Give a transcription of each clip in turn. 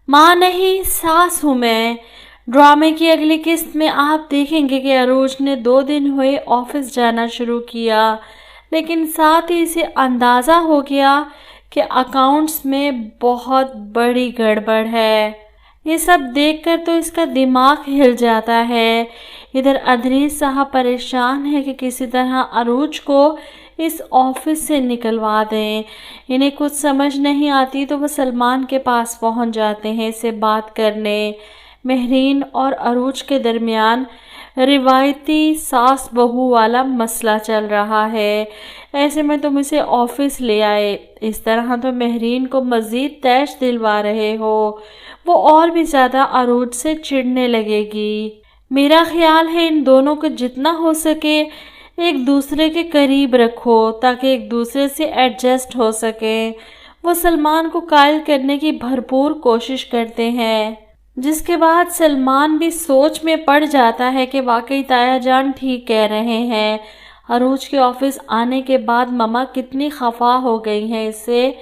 माँ नहीं, सास हूँ मैं। ड्रामे की अगली किस्त में आप देखेंगे कि अरोज ने 2 दिन हुए ऑफिस जाना शुरू किया, लेकिन साथ ही इसे अंदाज़ा हो गया कि अकाउंट्स में बहुत बड़ी गड़बड़ है। ये सब देखकर तो इसका दिमाग हिल जाता है। इधर अदरीस साहब परेशान है कि किसी तरह अरूज को इस ऑफिस से निकलवा दें। इन्हें कुछ समझ नहीं आती तो वो सलमान के पास पहुंच जाते हैं इससे बात करने। महरीन और अरूज के दरमियान रिवायती सास बहू वाला मसला चल रहा है। ऐसे में तुम इसे ऑफिस ले आए, इस तरह तो महरीन को मज़ीद तैश दिलवा रहे हो। वो और भी ज़्यादा अरूज से चिढ़ने लगेगी। मेरा ख्याल है इन दोनों को जितना हो सके एक दूसरे के करीब रखो ताकि एक दूसरे से एडजस्ट हो सके। वो सलमान को कायल करने की भरपूर कोशिश करते हैं, जिसके बाद सलमान भी सोच में पड़ जाता है कि वाकई ताया जान ठीक कह रहे हैं। अरूज के ऑफिस आने के बाद ममा कितनी खफा हो गई हैं इससे,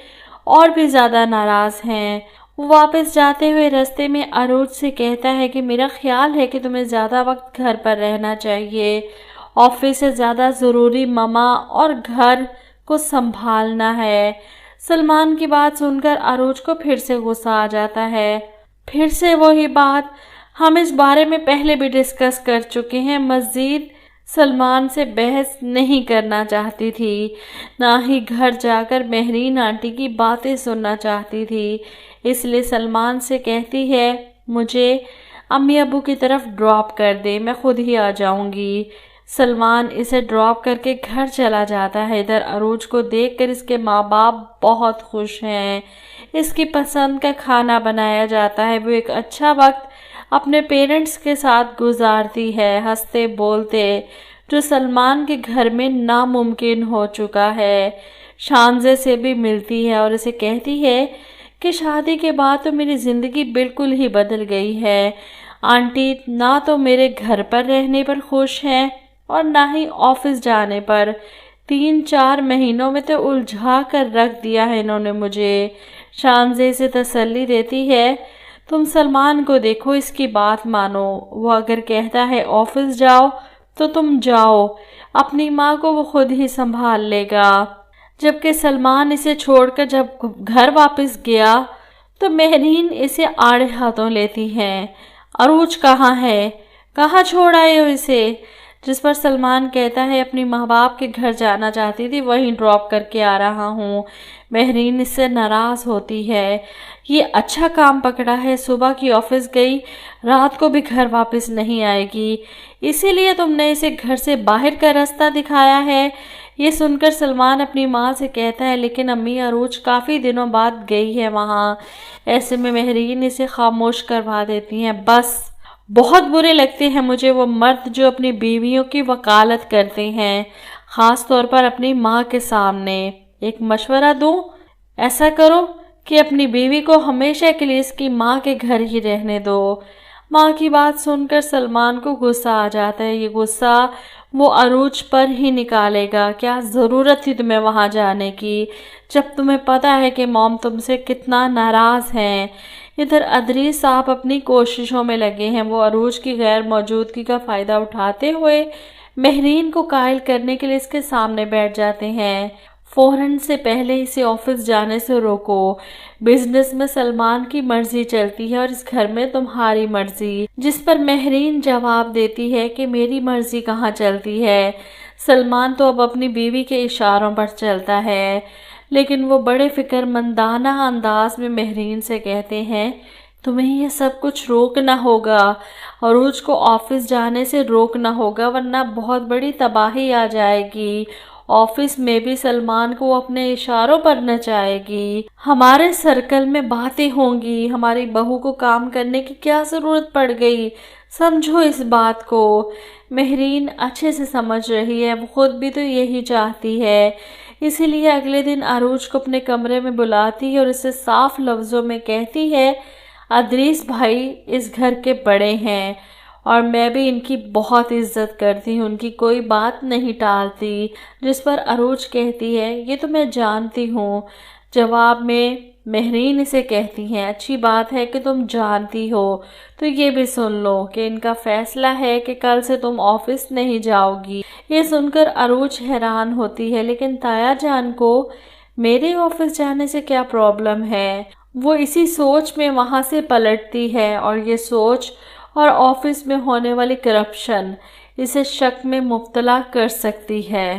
और भी ज़्यादा नाराज़ हैं। वो वापस जाते हुए रास्ते में अरूज से कहता है कि मेरा ख्याल है कि तुम्हें ज़्यादा वक्त घर पर रहना चाहिए। ऑफिस से ज़्यादा ज़रूरी ममा और घर को संभालना है। सलमान की बात सुनकर अरूज को फिर से गुस्सा आ जाता है। फिर से वही बात, हम इस बारे में पहले भी डिस्कस कर चुके हैं। मज़ीद सलमान से बहस नहीं करना चाहती थी, ना ही घर जाकर महरीन आंटी की बातें सुनना चाहती थी। इसलिए सलमान से कहती है मुझे अम्मी अब्बू की तरफ ड्रॉप कर दे, मैं खुद ही आ जाऊंगी। सलमान इसे ड्रॉप करके घर चला जाता है। इधर अरूज को देखकर इसके माँ बाप बहुत खुश हैं। इसकी पसंद का खाना बनाया जाता है। वो एक अच्छा वक्त अपने पेरेंट्स के साथ गुजारती है, हंसते बोलते, जो सलमान के घर में नामुमकिन हो चुका है। शानज़े से भी मिलती है और इसे कहती है कि शादी के बाद तो मेरी ज़िंदगी बिल्कुल ही बदल गई है। आंटी ना तो मेरे घर पर रहने पर खुश हैं और ना ही ऑफिस जाने पर। 3-4 महीनों में तो उलझा कर रख दिया है इन्होंने मुझे। शानज़े से तसल्ली देती है तुम सलमान को देखो, इसकी बात मानो। वो अगर कहता है ऑफिस जाओ तो तुम जाओ, अपनी माँ को वो खुद ही संभाल लेगा। जबकि सलमान इसे छोड़कर जब घर वापस गया तो महरीन इसे आड़े हाथों लेती है। अरूज कहाँ है, कहाँ छोड़ आए हो इसे? जिस पर सलमान कहता है अपनी माँ बाप के घर जाना चाहती थी, वहीं ड्रॉप करके आ रहा हूँ। महरीन इससे नाराज़ होती है। ये अच्छा काम पकड़ा है, सुबह की ऑफिस गई, रात को भी घर वापस नहीं आएगी, इसीलिए तुमने इसे घर से बाहर का रास्ता दिखाया है। ये सुनकर सलमान अपनी माँ से कहता है लेकिन अम्मी अरूज काफ़ी दिनों बाद गई है वहाँ। ऐसे में महरीन इसे खामोश करवा देती हैं। बस बहुत बुरे लगते हैं मुझे वो मर्द जो अपनी बीवियों की वकालत करते हैं, ख़ास तौर पर अपनी माँ के सामने। एक मशवरा दूं, ऐसा करो कि अपनी बीवी को हमेशा के लिए इसकी माँ के घर ही रहने दो। माँ की बात सुनकर सलमान को गुस्सा आ जाता है। ये गुस्सा वो अरूज पर ही निकालेगा। क्या ज़रूरत थी तुम्हें वहाँ जाने की, जब तुम्हें पता है कि मॉम तुमसे कितना नाराज़ हैं। इधर अदरीस साहब अपनी कोशिशों में लगे हैं। वो अरूज की गैर मौजूदगी का फ़ायदा उठाते हुए महरीन को कायल करने के लिए इसके सामने बैठ जाते हैं। फ़ौरन से पहले इसे ऑफिस जाने से रोको। बिजनेस में सलमान की मर्जी चलती है और इस घर में तुम्हारी मर्जी। जिस पर महरीन जवाब देती है कि मेरी मर्जी कहाँ चलती है, सलमान तो अब अपनी बीवी के इशारों पर चलता है। लेकिन वो बड़े फिक्रमंदाना अंदाज में महरीन से कहते हैं तुम्हें ये सब कुछ रोकना होगा, अरूज को ऑफिस जाने से रोकना होगा, वरना बहुत बड़ी तबाही आ जाएगी। ऑफिस में भी सलमान को अपने इशारों पर नचाएगी, हमारे सर्कल में बातें होंगी, हमारी बहू को काम करने की क्या ज़रूरत पड़ गई, समझो इस बात को। महरीन अच्छे से समझ रही है, वो खुद भी तो यही चाहती है। इसीलिए अगले दिन अरूज को अपने कमरे में बुलाती है और इससे साफ लफ्ज़ों में कहती है अदरीस भाई इस घर के बड़े हैं और मैं भी इनकी बहुत इज्जत करती हूँ, उनकी कोई बात नहीं टालती। जिस पर अरूज कहती है ये तो मैं जानती हूँ। जवाब में مہرین اسے کہتی ہیں، اچھی بات ہے کہ تم جانتی ہو، تو یہ بھی سن لو کہ ان کا فیصلہ ہے کہ کل سے تم آفس نہیں جاؤ گی۔ یہ سن کر عروج حیران ہوتی ہے، لیکن تایا جان کو میرے آفس جانے سے کیا پرابلم ہے؟ وہ اسی سوچ میں وہاں سے پلٹتی ہے، اور یہ سوچ اور آفس میں ہونے والی کرپشن اسے شک میں مبتلا کر سکتی ہے۔